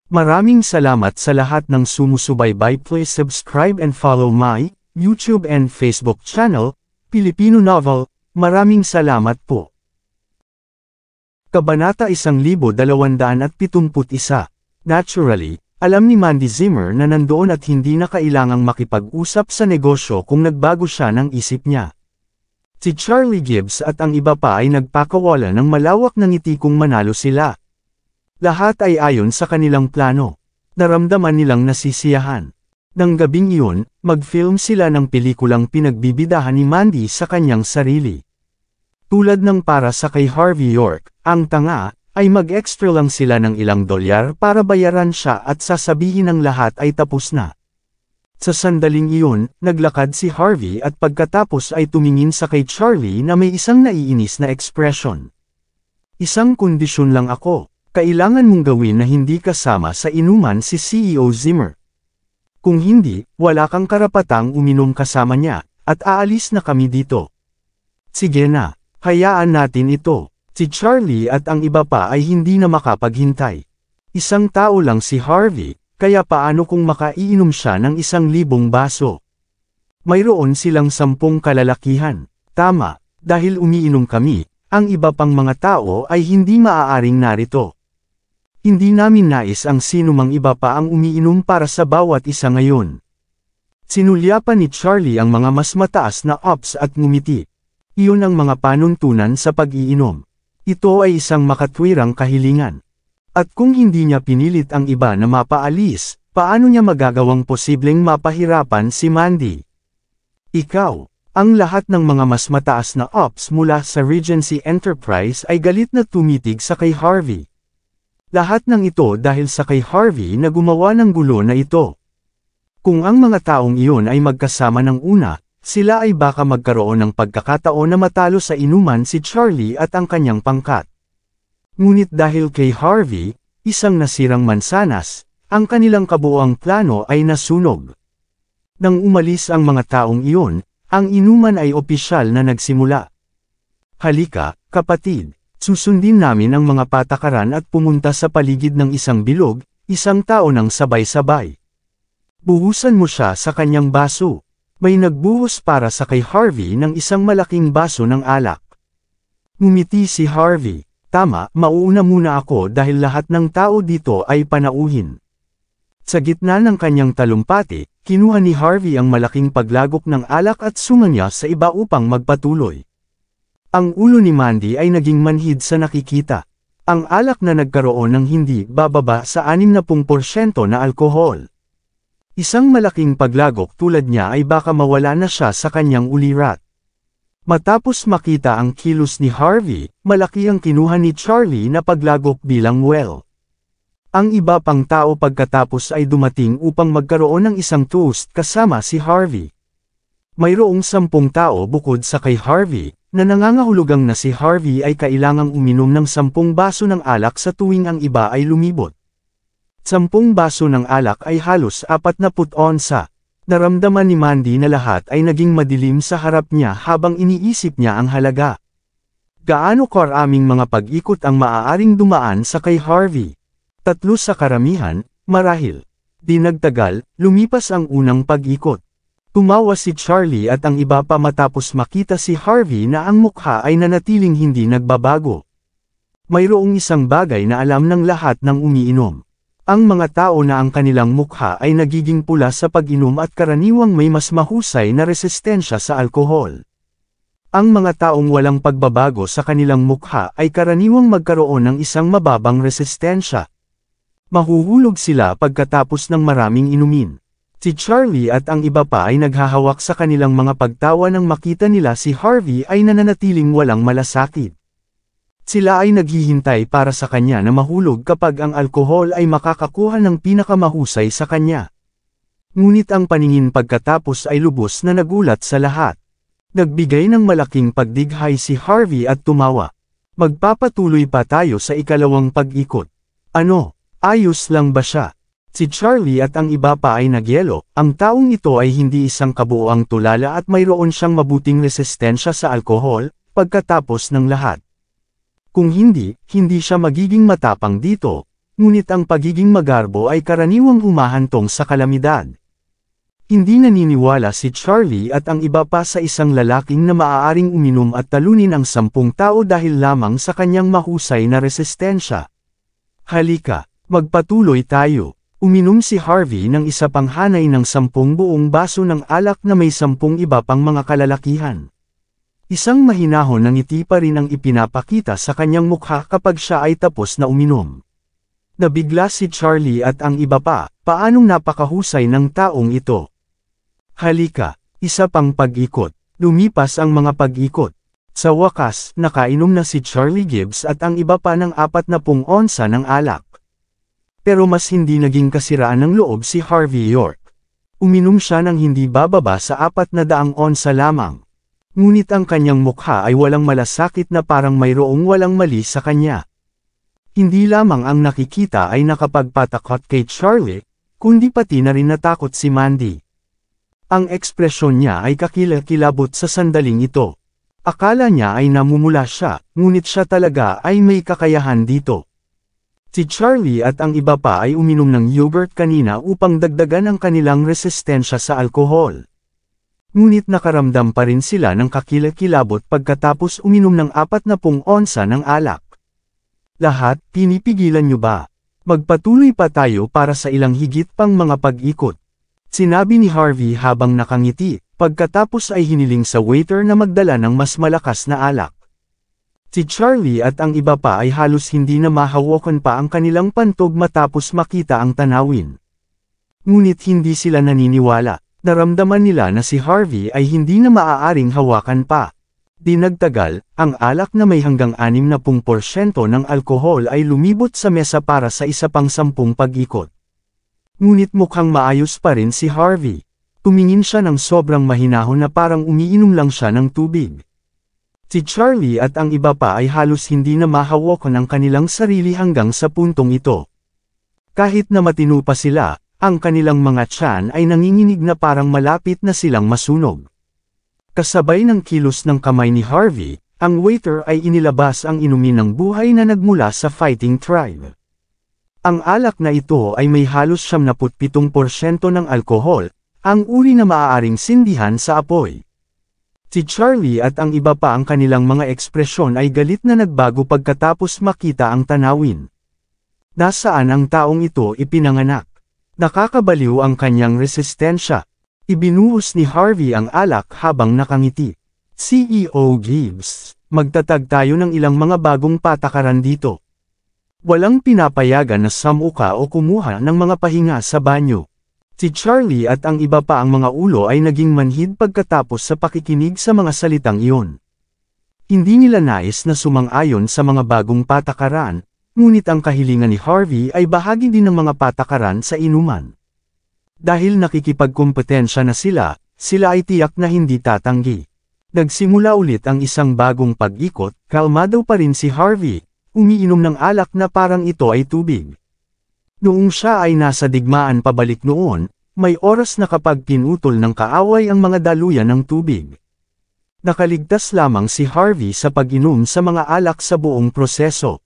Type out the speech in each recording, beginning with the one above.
Maraming salamat sa lahat ng sumusubaybay. Please subscribe and follow my YouTube and Facebook channel, Pilipino Novel. Maraming salamat po. Kabanata 1271. Naturally, alam ni Mandy Zimmer na nandoon at hindi na kailangang makipag-usap sa negosyo kung nagbago siya ng isip niya. Si Charlie Gibbs at ang iba pa ay nagpakawala ng malawak na ngiti kung manalo sila. Lahat ay ayon sa kanilang plano. Naramdaman nilang nasisiyahan. Nang gabing iyon, mag-film sila ng pelikulang pinagbibidahan ni Mandy sa kanyang sarili. Tulad ng para sa kay Harvey York, ang tanga, ay mag-extra lang sila ng ilang dolyar para bayaran siya at sasabihin ng lahat ay tapos na. Sa sandaling iyon, naglakad si Harvey at pagkatapos ay tumingin sa kay Charlie na may isang naiinis na ekspresyon. Isang kondisyon lang ako. Kailangan mong gawin na hindi kasama sa inuman si CEO Zimmer. Kung hindi, wala kang karapatang uminom kasama niya, at aalis na kami dito. Sige na, hayaan natin ito. Si Charlie at ang iba pa ay hindi na makapaghintay. Isang tao lang si Harvey, kaya paano kung makaiinom siya ng 1,000 baso? Mayroon silang 10 kalalakihan. Tama, dahil umiinom kami, ang iba pang mga tao ay hindi maaaring narito. Hindi namin nais ang sinumang iba pa ang umiinom para sa bawat isa ngayon. Sinulyapan ni Charlie ang mga mas mataas na ops at ngumiti. Iyon ang mga panuntunan sa pag-iinom. Ito ay isang makatwirang kahilingan. At kung hindi niya pinilit ang iba na mapaalis, paano niya magagawang posibleng mapahirapan si Mandy? Ikaw, ang lahat ng mga mas mataas na ops mula sa Regency Enterprise ay galit na tumitig sa kay Harvey. Lahat ng ito dahil sa kay Harvey na gumawa ng gulo na ito. Kung ang mga taong iyon ay magkasama ng una, sila ay baka magkaroon ng pagkakataon na matalo sa inuman si Charlie at ang kanyang pangkat. Ngunit dahil kay Harvey, isang nasirang mansanas, ang kanilang kabuoang plano ay nasunog. Nang umalis ang mga taong iyon, ang inuman ay opisyal na nagsimula. Halika, kapatid. Susundin namin ang mga patakaran at pumunta sa paligid ng isang bilog, isang tao ng sabay-sabay. Buhusan mo siya sa kanyang baso. May nagbuhos para sa kay Harvey ng isang malaking baso ng alak. Ngumiti si Harvey. Tama, mauuna muna ako dahil lahat ng tao dito ay panauhin. Sa gitna ng kanyang talumpati, kinuha ni Harvey ang malaking paglagok ng alak at sumanya sa iba upang magpatuloy. Ang ulo ni Mandy ay naging manhid sa nakikita. Ang alak na nagkaroon ng hindi bababa sa 60% na alkohol. Isang malaking paglagok tulad niya ay baka mawala na siya sa kanyang ulirat. Matapos makita ang kilos ni Harvey, malaki ang kinuha ni Charlie na paglagok bilang well. Ang iba pang tao pagkatapos ay dumating upang magkaroon ng isang toast kasama si Harvey. Mayroong 10 tao bukod sa kay Harvey, na nangangahulugang na si Harvey ay kailangang uminom ng 10 baso ng alak sa tuwing ang iba ay lumibot. 10 baso ng alak ay halos 40 onsa. Naramdaman ni Mandy na lahat ay naging madilim sa harap niya habang iniisip niya ang halaga. Gaano karaming mga pag-ikot ang maaaring dumaan sa kay Harvey? 3 sa karamihan, marahil. Di nagtagal, lumipas ang unang pag-ikot. Tumawa si Charlie at ang iba pa matapos makita si Harvey na ang mukha ay nanatiling hindi nagbabago. Mayroong isang bagay na alam ng lahat ng umiinom. Ang mga tao na ang kanilang mukha ay nagiging pula sa pag-inom at karaniwang may mas mahusay na resistensya sa alkohol. Ang mga taong walang pagbabago sa kanilang mukha ay karaniwang magkaroon ng isang mababang resistensya. Mahuhulog sila pagkatapos ng maraming inumin. Si Charlie at ang iba pa ay naghahawak sa kanilang mga pagtawa nang makita nila si Harvey ay nananatiling walang malasakit. Sila ay naghihintay para sa kanya na mahulog kapag ang alkohol ay makakakuha ng pinakamahusay sa kanya. Ngunit ang paningin pagkatapos ay lubos na nagulat sa lahat. Nagbigay ng malaking pagdighay si Harvey at tumawa. Magpapatuloy pa tayo sa ikalawang pag-ikot. Ano, ayos lang ba siya? Si Charlie at ang iba pa ay nagyelo. Ang taong ito ay hindi isang kabuoang tulala at mayroon siyang mabuting resistensya sa alkohol, pagkatapos ng lahat. Kung hindi, hindi siya magiging matapang dito. Ngunit ang pagiging magarbo ay karaniwang humahantong sa kalamidad. Hindi naniniwala si Charlie at ang iba pa sa isang lalaking na maaaring uminom at talunin ang 10 tao dahil lamang sa kanyang mahusay na resistensya. Halika, magpatuloy tayo. Uminom si Harvey ng isa pang hanay ng 10 buong baso ng alak na may 10 iba pang mga kalalakihan. Isang mahinahon na ngiti pa rin ang ipinapakita sa kanyang mukha kapag siya ay tapos na uminom. Nabigla si Charlie at ang iba pa, paanong napakahusay ng taong ito. Halika, isa pang pag-ikot. Lumipas ang mga pag-ikot. Sa wakas, nakainom na si Charlie Gibbs at ang iba pa ng 40 onsa ng alak. Pero mas hindi naging kasiraan ng loob si Harvey York. Uminom siya ng hindi bababa sa 400 onsa lamang. Ngunit ang kanyang mukha ay walang malasakit na parang mayroong walang mali sa kanya. Hindi lamang ang nakikita ay nakapagpatakot kay Charlie, kundi pati na rin natakot si Mandy. Ang ekspresyon niya ay kakilakilabot sa sandaling ito. Akala niya ay namumula siya, ngunit siya talaga ay may kakayahan dito. Si Charlie at ang iba pa ay uminom ng yogurt kanina upang dagdagan ang kanilang resistensya sa alkohol. Ngunit nakaramdam pa rin sila ng kakilakilabot pagkatapos uminom ng 40 onsa ng alak. Lahat, pinipigilan niyo ba? Magpatuloy pa tayo para sa ilang higit pang mga pag-ikot. Sinabi ni Harvey habang nakangiti, pagkatapos ay hiniling sa waiter na magdala ng mas malakas na alak. Si Charlie at ang iba pa ay halos hindi na mahawakan pa ang kanilang pantog matapos makita ang tanawin. Ngunit hindi sila naniniwala, naramdaman nila na si Harvey ay hindi na maaaring hawakan pa. Di nagtagal, ang alak na may hanggang 60% ng alkohol ay lumibot sa mesa para sa isa pang 10 pag-ikot. Ngunit mukhang maayos pa rin si Harvey. Tumingin siya ng sobrang mahinahon na parang umiinom lang siya ng tubig. Si Charlie at ang iba pa ay halos hindi na mahawakan ang kanilang sarili hanggang sa puntong ito. Kahit na matino pa sila, ang kanilang mga tiyan ay nanginginig na parang malapit na silang masunog. Kasabay ng kilos ng kamay ni Harvey, ang waiter ay inilabas ang inumin ng buhay na nagmula sa Fighting Tribe. Ang alak na ito ay may halos 77% ng alkohol, ang uri na maaaring sindihan sa apoy. Si Charlie at ang iba pa ang kanilang mga ekspresyon ay galit na nagbago pagkatapos makita ang tanawin. Nasaan ang taong ito ipinanganak? Nakakabaliw ang kanyang resistensya. Ibinuhos ni Harvey ang alak habang nakangiti. CEO Gibbs, magtatag tayo ng ilang mga bagong patakaran dito. Walang pinapayagan na samuka o kumuha ng mga pahinga sa banyo. Si Charlie at ang iba pa ang mga ulo ay naging manhid pagkatapos sa pakikinig sa mga salitang iyon. Hindi nila nais na sumang-ayon sa mga bagong patakaran, ngunit ang kahilingan ni Harvey ay bahagi din ng mga patakaran sa inuman. Dahil nakikipagkompetensya na sila ay tiyak na hindi tatanggi. Nagsimula ulit ang isang bagong pag-ikot, kalmado pa rin si Harvey. Umiinom ng alak na parang ito ay tubig. Noong siya ay nasa digmaan pabalik noon, may oras na kapag pinutol ng kaaway ang mga daluyan ng tubig. Nakaligtas lamang si Harvey sa pag-inom sa mga alak sa buong proseso.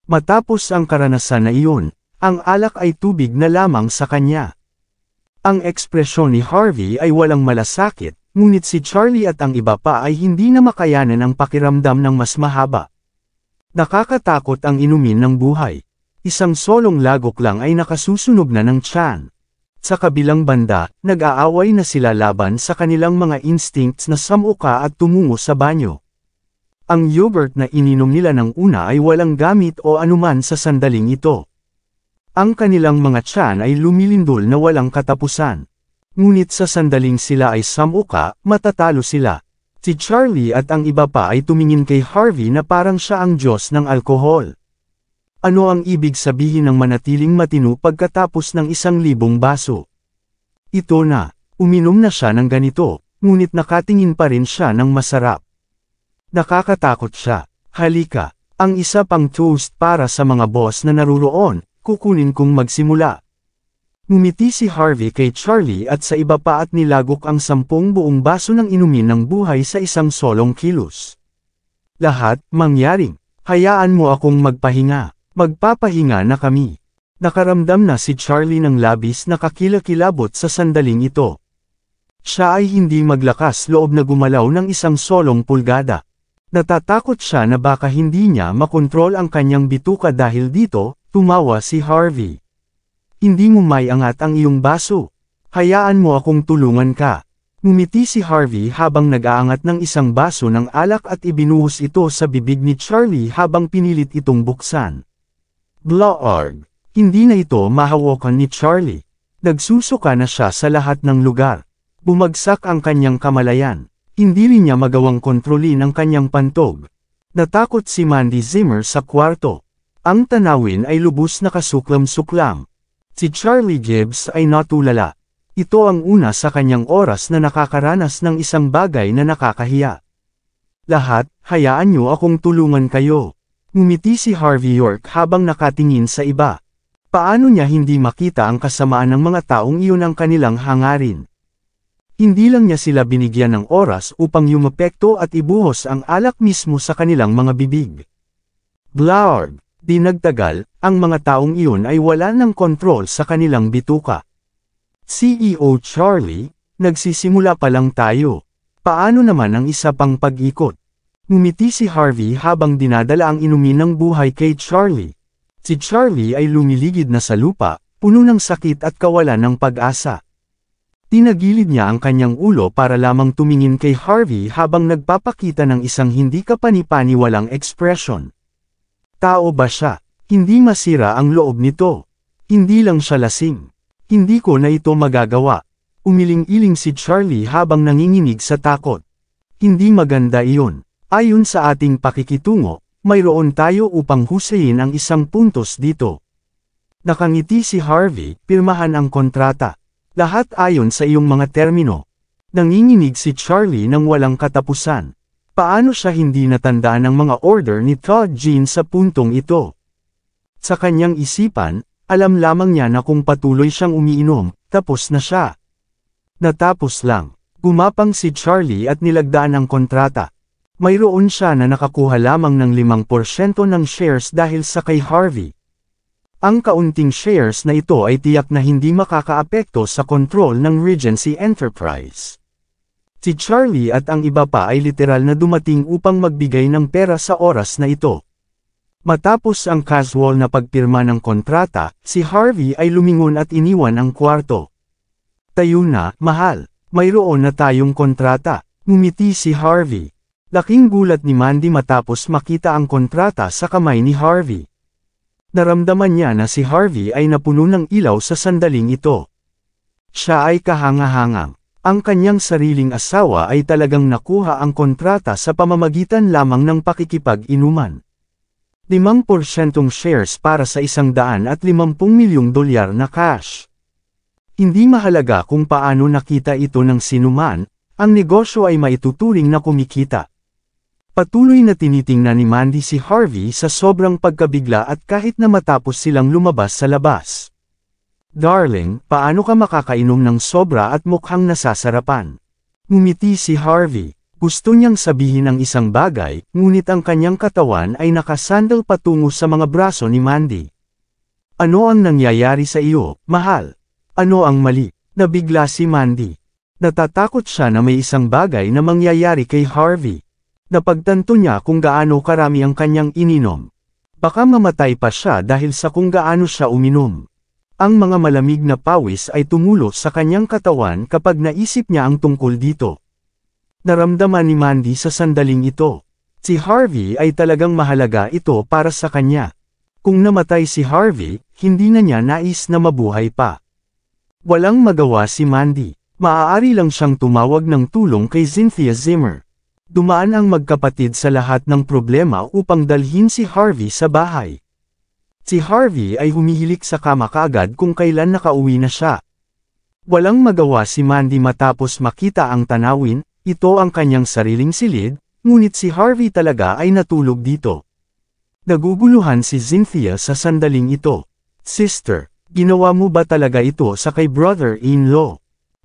Matapos ang karanasan na iyon, ang alak ay tubig na lamang sa kanya. Ang ekspresyon ni Harvey ay walang malasakit, ngunit si Charlie at ang iba pa ay hindi na makayanan ang pakiramdam ng mas mahaba. Nakakatakot ang inumin ng buhay. Isang solong lagok lang ay nakasusunog na ng tiyan. Sa kabilang banda, nag-aaway na sila laban sa kanilang mga instincts na samuka at tumungo sa banyo. Ang yogurt na ininom nila ng una ay walang gamit o anuman sa sandaling ito. Ang kanilang mga tiyan ay lumilindol na walang katapusan. Ngunit sa sandaling sila ay samuka, matatalo sila. Si Charlie at ang iba pa ay tumingin kay Harvey na parang siya ang Diyos ng alkohol. Ano ang ibig sabihin ng manatiling matino pagkatapos ng 1,000 baso? Ito na, uminom na siya ng ganito, ngunit nakatingin pa rin siya ng masarap. Nakakatakot siya. Halika, ang isa pang toast para sa mga boss na naruroon, kukunin kong magsimula. Ngumiti si Harvey kay Charlie at sa iba pa at nilagok ang 10 buong baso ng inumin ng buhay sa isang solong kilos. Lahat, mangyaring, hayaan mo akong magpahinga. Magpapahinga na kami. Nakaramdam na si Charlie ng labis na kakilakilabot sa sandaling ito. Siya ay hindi maglakas loob na gumalaw ng isang solong pulgada. Natatakot siya na baka hindi niya makontrol ang kanyang bituka dahil dito, tumawa si Harvey. Hindi mo may angat ang iyong baso. Hayaan mo akong tulungan ka. Ngumiti si Harvey habang nag-aangat ng isang baso ng alak at ibinuhos ito sa bibig ni Charlie habang pinilit itong buksan. Blarg! Hindi na ito mahawakan ni Charlie. Nagsusuka na siya sa lahat ng lugar. Bumagsak ang kanyang kamalayan. Hindi rin niya magawang kontrolin ang kanyang pantog. Natakot si Mandy Zimmer sa kwarto. Ang tanawin ay lubos na kasuklam-suklam. Si Charlie Gibbs ay natulala. Ito ang una sa kanyang oras na nakakaranas ng isang bagay na nakakahiya. Lahat, hayaan niyo akong tulungan kayo. Ngumiti si Harvey York habang nakatingin sa iba. Paano niya hindi makita ang kasamaan ng mga taong iyon ang kanilang hangarin? Hindi lang niya sila binigyan ng oras upang yumapekto at ibuhos ang alak mismo sa kanilang mga bibig. Blarg! Di nagtagal, ang mga taong iyon ay wala ng kontrol sa kanilang bituka. CEO Charlie, nagsisimula pa lang tayo. Paano naman ang isa pang pag-ikot? Ngumiti si Harvey habang dinadala ang inumin ng buhay kay Charlie. Si Charlie ay lumiligid na sa lupa, puno ng sakit at kawalan ng pag-asa. Tinagilid niya ang kanyang ulo para lamang tumingin kay Harvey habang nagpapakita ng isang hindi kapani-paniwalang ekspresyon. Tao ba siya? Hindi masira ang loob nito. Hindi lang siya lasing. Hindi ko na ito magagawa. Umiling-iling si Charlie habang nanginginig sa takot. Hindi maganda iyon. Ayon sa ating pakikitungo, mayroon tayo upang husayin ang isang puntos dito. Nakangiti si Harvey, pirmahan ang kontrata. Lahat ayon sa iyong mga termino. Nanginginig si Charlie nang walang katapusan. Paano siya hindi natandaan ang mga order ni Todd Jean sa puntong ito? Sa kanyang isipan, alam lamang niya na kung patuloy siyang umiinom, tapos na siya. Natapos lang. Gumapang si Charlie at nilagdaan ang kontrata. Mayroon siya na nakakuha lamang ng 5% ng shares dahil sa kay Harvey. Ang kaunting shares na ito ay tiyak na hindi makakaapekto sa kontrol ng Regency Enterprise. Si Charlie at ang iba pa ay literal na dumating upang magbigay ng pera sa oras na ito. Matapos ang casual na pagpirma ng kontrata, si Harvey ay lumingon at iniwan ang kwarto. Tayo na, mahal. Mayroon na tayong kontrata. Ngumiti si Harvey. Laking gulat ni Mandy matapos makita ang kontrata sa kamay ni Harvey. Naramdaman niya na si Harvey ay napuno ng ilaw sa sandaling ito. Siya ay kahanga-hangang. Ang kanyang sariling asawa ay talagang nakuha ang kontrata sa pamamagitan lamang ng pakikipag-inuman. 5% shares para sa $150 milyong na cash. Hindi mahalaga kung paano nakita ito ng sinuman, ang negosyo ay maituturing na kumikita. Patuloy na tinitingnan ni Mandy si Harvey sa sobrang pagkabigla at kahit na matapos silang lumabas sa labas. Darling, paano ka makakainom ng sobra at mukhang nasasarapan? Ngumiti si Harvey. Gusto niyang sabihin ang isang bagay, ngunit ang kanyang katawan ay nakasandal patungo sa mga braso ni Mandy. Ano ang nangyayari sa iyo, mahal? Ano ang mali? Nabigla si Mandy. Natatakot siya na may isang bagay na mangyayari kay Harvey. Napagtanto niya kung gaano karami ang kanyang ininom. Baka mamatay pa siya dahil sa kung gaano siya uminom. Ang mga malamig na pawis ay tumulo sa kanyang katawan kapag naisip niya ang tungkol dito. Naramdaman ni Mandy sa sandaling ito. Si Harvey ay talagang mahalaga ito para sa kanya. Kung namatay si Harvey, hindi na niya nais na mabuhay pa. Walang magawa si Mandy. Maaari lang siyang tumawag ng tulong kay Cynthia Zimmer. Dumaan ang magkapatid sa lahat ng problema upang dalhin si Harvey sa bahay. Si Harvey ay humihilik sa kama kaagad kung kailan nakauwi na siya. Walang magawa si Mandy matapos makita ang tanawin, ito ang kanyang sariling silid, ngunit si Harvey talaga ay natulog dito. Naguguluhan si Cynthia sa sandaling ito. Sister, ginawa mo ba talaga ito sa kay brother-in-law?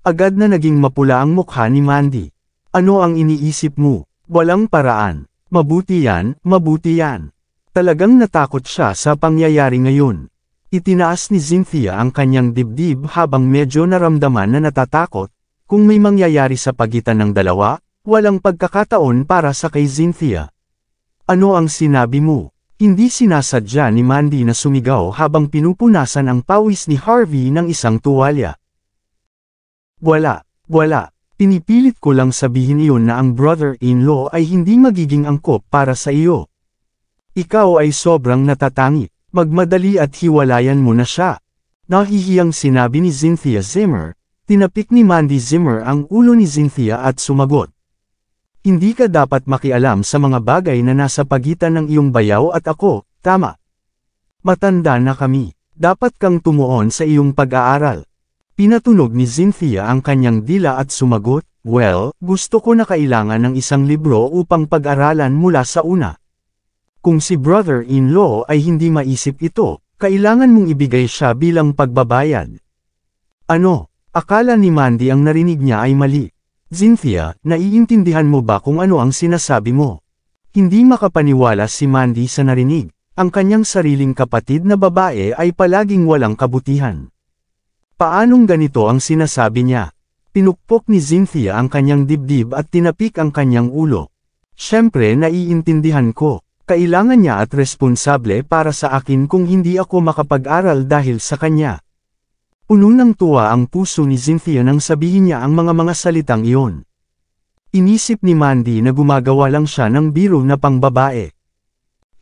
Agad na naging mapula ang mukha ni Mandy. Ano ang iniisip mo? Walang paraan. Mabuti yan, mabuti yan. Talagang natakot siya sa pangyayari ngayon. Itinaas ni Cynthia ang kanyang dibdib habang medyo naramdaman na natatakot. Kung may mangyayari sa pagitan ng dalawa, walang pagkakataon para sa kay Cynthia. Ano ang sinabi mo? Hindi sinasadya ni Mandy na sumigaw habang pinupunasan ang pawis ni Harvey ng isang tuwalya. Wala. Pinipilit ko lang sabihin iyon na ang brother-in-law ay hindi magiging angkop para sa iyo. Ikaw ay sobrang natatangi. Magmadali at hiwalayan mo na siya. Nahihiyang sinabi ni Cynthia Zimmer. Tinapik ni Mandy Zimmer ang ulo ni Cynthia at sumagot. Hindi ka dapat makialam sa mga bagay na nasa pagitan ng iyong bayaw at ako, tama? Matanda na kami. Dapat kang tumuon sa iyong pag-aaral. Pinatunog ni Cynthia ang kanyang dila at sumagot, well, gusto ko na kailangan ng isang libro upang pag-aralan mula sa una. Kung si brother-in-law ay hindi maisip ito, kailangan mong ibigay siya bilang pagbabayad. Ano? Akala ni Mandy ang narinig niya ay mali. Cynthia, naiintindihan mo ba kung ano ang sinasabi mo? Hindi makapaniwala si Mandy sa narinig. Ang kanyang sariling kapatid na babae ay palaging walang kabutihan. Paanong ganito ang sinasabi niya? Pinukpok ni Cynthia ang kanyang dibdib at tinapik ang kanyang ulo. Siyempre naiintindihan ko. Kailangan niya at responsable para sa akin kung hindi ako makapag-aral dahil sa kanya. Puno ng tuwa ang puso ni Cynthia nang sabihin niya ang mga salitang iyon. Inisip ni Mandy na gumagawa lang siya ng biro na pangbabae.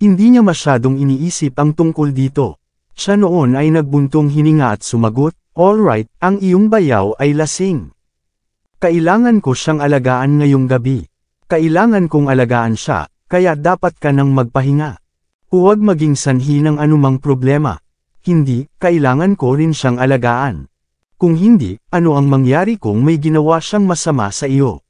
Hindi niya masyadong iniisip ang tungkol dito. Siya noon ay nagbuntong hininga at sumagot, alright, ang iyong bayaw ay lasing. Kailangan ko siyang alagaan ngayong gabi. Kailangan kong alagaan siya, kaya dapat ka nang magpahinga. Huwag maging sanhi ng anumang problema. Hindi, kailangan ko rin siyang alagaan. Kung hindi, ano ang mangyari kung may ginawa siyang masama sa iyo?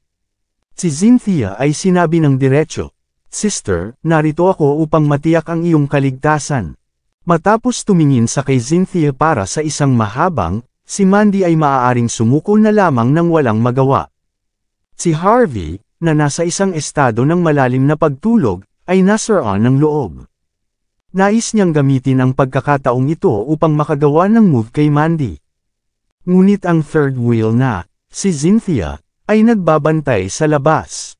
Si Cynthia ay sinabi ng diretso, Sister, narito ako upang matiyak ang iyong kaligtasan. Matapos tumingin sa kay Cynthia para sa isang mahabang, si Mandy ay maaaring sumuko na lamang nang walang magawa. Si Harvey, na nasa isang estado ng malalim na pagtulog, ay nasaraan ng loob. Nais niyang gamitin ang pagkakataong ito upang makagawa ng move kay Mandy. Ngunit ang third wheel na, si Cynthia, ay nagbabantay sa labas.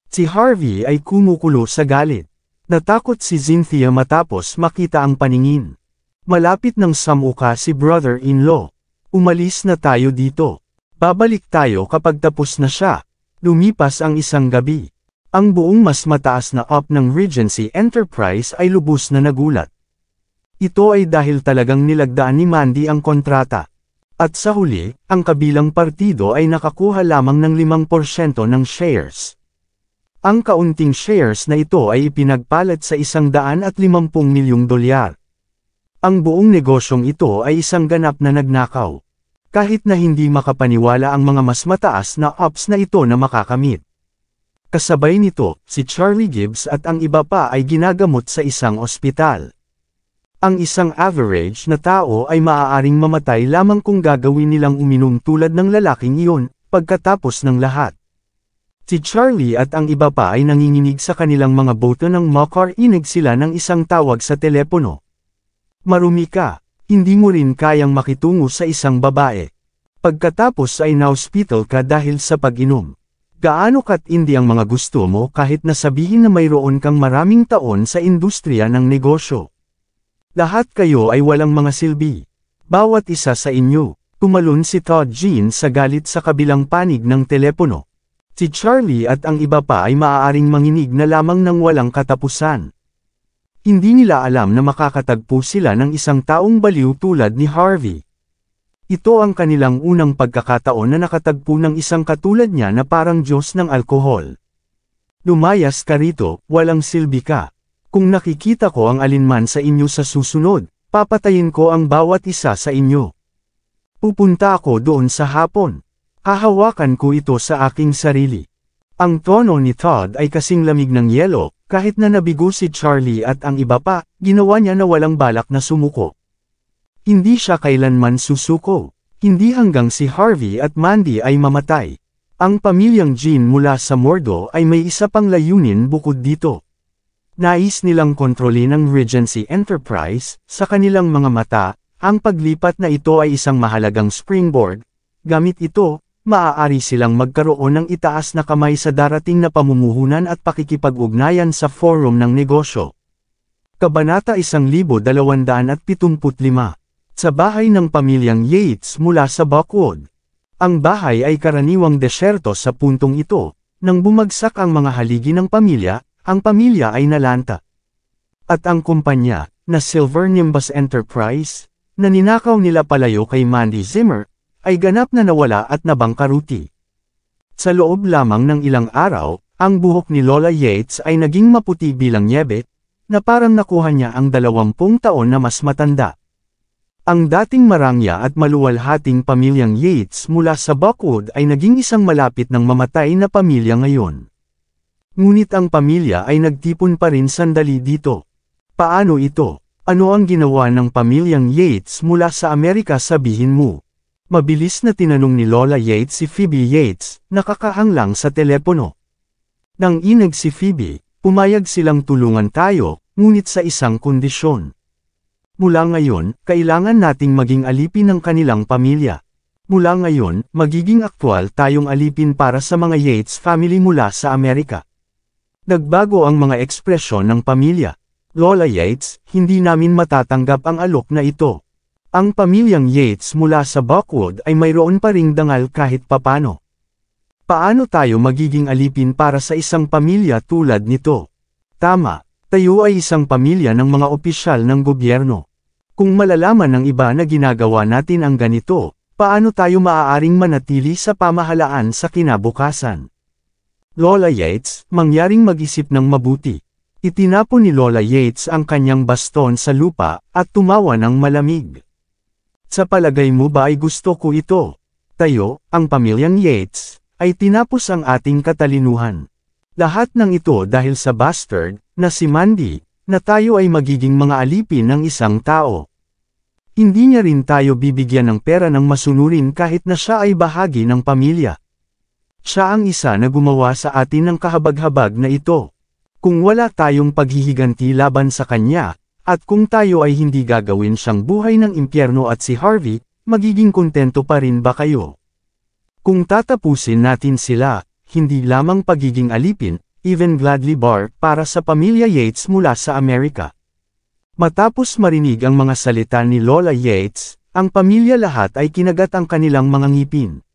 Si Harvey ay kumukulo sa galit. Natakot si Cynthia matapos makita ang paningin. Malapit ng samuka si brother-in-law. Umalis na tayo dito. Babalik tayo kapag tapos na siya. Lumipas ang isang gabi. Ang buong mas mataas na up ng Regency Enterprise ay lubos na nagulat. Ito ay dahil talagang nilagdaan ni Mandy ang kontrata. At sa huli, ang kabilang partido ay nakakuha lamang ng 5% ng shares. Ang kaunting shares na ito ay ipinagpalit sa $150 milyong. Ang buong negosyong ito ay isang ganap na nagnakaw. Kahit na hindi makapaniwala ang mga mas mataas na ups na ito na makakamit. Kasabay nito, si Charlie Gibbs at ang iba pa ay ginagamot sa isang ospital. Ang isang average na tao ay maaaring mamatay lamang kung gagawin nilang uminom tulad ng lalaking iyon, pagkatapos ng lahat. Si Charlie at ang iba pa ay nanginginig sa kanilang mga boto nang makarinig sila ng isang tawag sa telepono. Marumi ka, hindi mo rin kayang makitungo sa isang babae. Pagkatapos ay na-hospital ka dahil sa pag-inom. Gaano katindi ang mga gusto mo kahit na sabihin na mayroon kang maraming taon sa industriya ng negosyo. Lahat kayo ay walang mga silbi. Bawat isa sa inyo, tumalon si Todd Jean sa galit sa kabilang panig ng telepono. Si Charlie at ang iba pa ay maaaring manginig na lamang ng walang katapusan. Hindi nila alam na makakatagpo sila ng isang taong baliw tulad ni Harvey. Ito ang kanilang unang pagkakataon na nakatagpo ng isang katulad niya na parang Diyos ng alkohol. Lumayas ka rito, walang silbi ka. Kung nakikita ko ang alinman sa inyo sa susunod, papatayin ko ang bawat isa sa inyo. Pupunta ako doon sa hapon. Hahawakan ko ito sa aking sarili. Ang tono ni Todd ay kasing lamig ng yelo, kahit na nabigo si Charlie at ang iba pa, ginawa niya na walang balak na sumuko. Hindi siya kailanman susuko. Hindi hanggang si Harvey at Mandy ay mamatay. Ang pamilyang Jean mula sa Mordo ay may isa pang layunin bukod dito. Nais nilang kontrolin ang Regency Enterprise, sa kanilang mga mata, ang paglipat na ito ay isang mahalagang springboard. Gamit ito, maaari silang magkaroon ng itaas na kamay sa darating na pamumuhunan at pakikipag-ugnayan sa forum ng negosyo. Kabanata 1275. Sa bahay ng pamilyang Yates mula sa Buckwood. Ang bahay ay karaniwang desyerto sa puntong ito. Nang bumagsak ang mga haligi ng pamilya, ang pamilya ay nalanta. At ang kumpanya, na Silver Nimbus Enterprise, na ninakaw nila palayo kay Mandy Zimmer, ay ganap na nawala at nabangkaruti. Sa loob lamang ng ilang araw, ang buhok ni Lola Yates ay naging maputi bilang nyebe, na parang nakuha niya ang 20 taon na mas matanda. Ang dating marangya at maluwalhating pamilyang Yates mula sa Buckwood ay naging isang malapit ng mamatay na pamilya ngayon. Ngunit ang pamilya ay nagtipon pa rin sandali dito. Paano ito? Ano ang ginawa ng pamilyang Yates mula sa Amerika, sabihin mo? Mabilis na tinanong ni Lola Yates si Phoebe Yates, nakakahang lang sa telepono. Nang inag si Phoebe, pumayag silang tulungan tayo, ngunit sa isang kondisyon. Mula ngayon, kailangan nating maging alipin ng kanilang pamilya. Mula ngayon, magiging aktwal tayong alipin para sa mga Yates family mula sa Amerika. Nagbago ang mga ekspresyon ng pamilya. Lola Yates, hindi namin matatanggap ang alok na ito. Ang pamilyang Yates mula sa Buckwood ay mayroon pa ring dangal kahit papano. Paano tayo magiging alipin para sa isang pamilya tulad nito? Tama, tayo ay isang pamilya ng mga opisyal ng gobyerno. Kung malalaman ng iba na ginagawa natin ang ganito, paano tayo maaaring manatili sa pamahalaan sa kinabukasan? Lola Yates, mangyaring mag-isip ng mabuti. Itinapon ni Lola Yates ang kanyang baston sa lupa, at tumawa ng malamig. Sa palagay mo ba ay gusto ko ito? Tayo, ang pamilyang Yates, ay tinapos ang ating katalinuhan. Lahat ng ito dahil sa bastard, na si Mandy, na tayo ay magiging mga alipin ng isang tao. Hindi niya rin tayo bibigyan ng pera ng masunurin kahit na siya ay bahagi ng pamilya. Siya ang isa na gumawa sa atin ng kahabag-habag na ito. Kung wala tayong paghihiganti laban sa kanya, at kung tayo ay hindi gagawin siyang buhay ng impyerno at si Harvey, magiging kontento pa rin ba kayo? Kung tatapusin natin sila, hindi lamang pagiging alipin, even gladly bar, para sa pamilya Yates mula sa Amerika. Matapos marinig ang mga salita ni Lola Yates, ang pamilya lahat ay kinagat ang kanilang mga ngipin.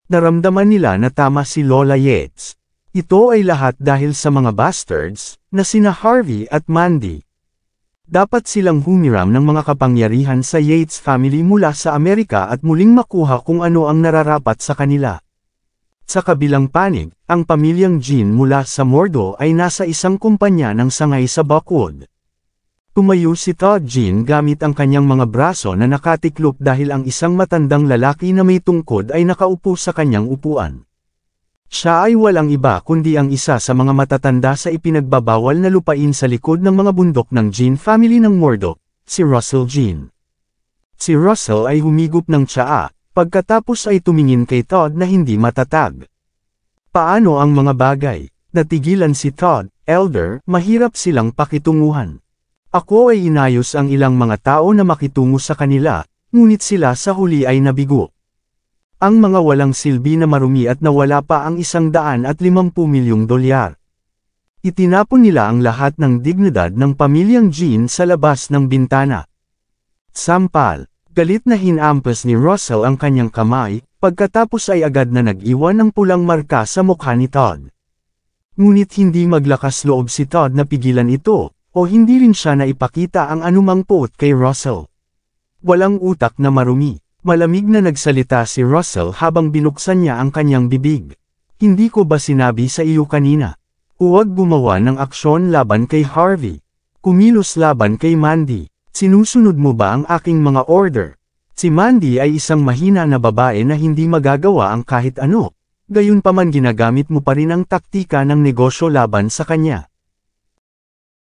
Naramdaman nila na tama si Lola Yates. Ito ay lahat dahil sa mga bastards, na sina Harvey at Mandy. Dapat silang humiram ng mga kapangyarihan sa Yates family mula sa Amerika at muling makuha kung ano ang nararapat sa kanila. Sa kabilang panig, ang pamilyang Jean mula sa Mordo ay nasa isang kumpanya ng sangay sa Buckwood. Tumayo si Todd Jean gamit ang kanyang mga braso na nakatiklop dahil ang isang matandang lalaki na may tungkod ay nakaupo sa kanyang upuan. Siya ay walang iba kundi ang isa sa mga matatanda sa ipinagbabawal na lupain sa likod ng mga bundok ng Jean family ng Mordo, si Russell Jean. Si Russell ay humigop ng tsaa, pagkatapos ay tumingin kay Todd na hindi matatag. Paano ang mga bagay? Natigilan si Todd, elder, mahirap silang pakitunguhan. Ako ay inayos ang ilang mga tao na makitungo sa kanila, ngunit sila sa huli ay nabigo. Ang mga walang silbi na marumi at nawala pa ang $150 milyong. Itinapon nila ang lahat ng dignidad ng pamilyang Jean sa labas ng bintana. Sampal, galit na hinampas ni Russell ang kanyang kamay, pagkatapos ay agad na nag-iwan ng pulang marka sa mukha ni Todd. Ngunit hindi maglakas loob si Todd na pigilan ito, o hindi rin siya na ipakita ang anumang poot kay Russell. Walang utak na marumi. Malamig na nagsalita si Russell habang binuksan niya ang kanyang bibig. Hindi ko ba sinabi sa iyo kanina? Huwag gumawa ng aksyon laban kay Harvey. Kumilos laban kay Mandy. Sinusunod mo ba ang aking mga order? Si Mandy ay isang mahina na babae na hindi magagawa ang kahit ano. Gayunpaman ginagamit mo pa rin ang taktika ng negosyo laban sa kanya.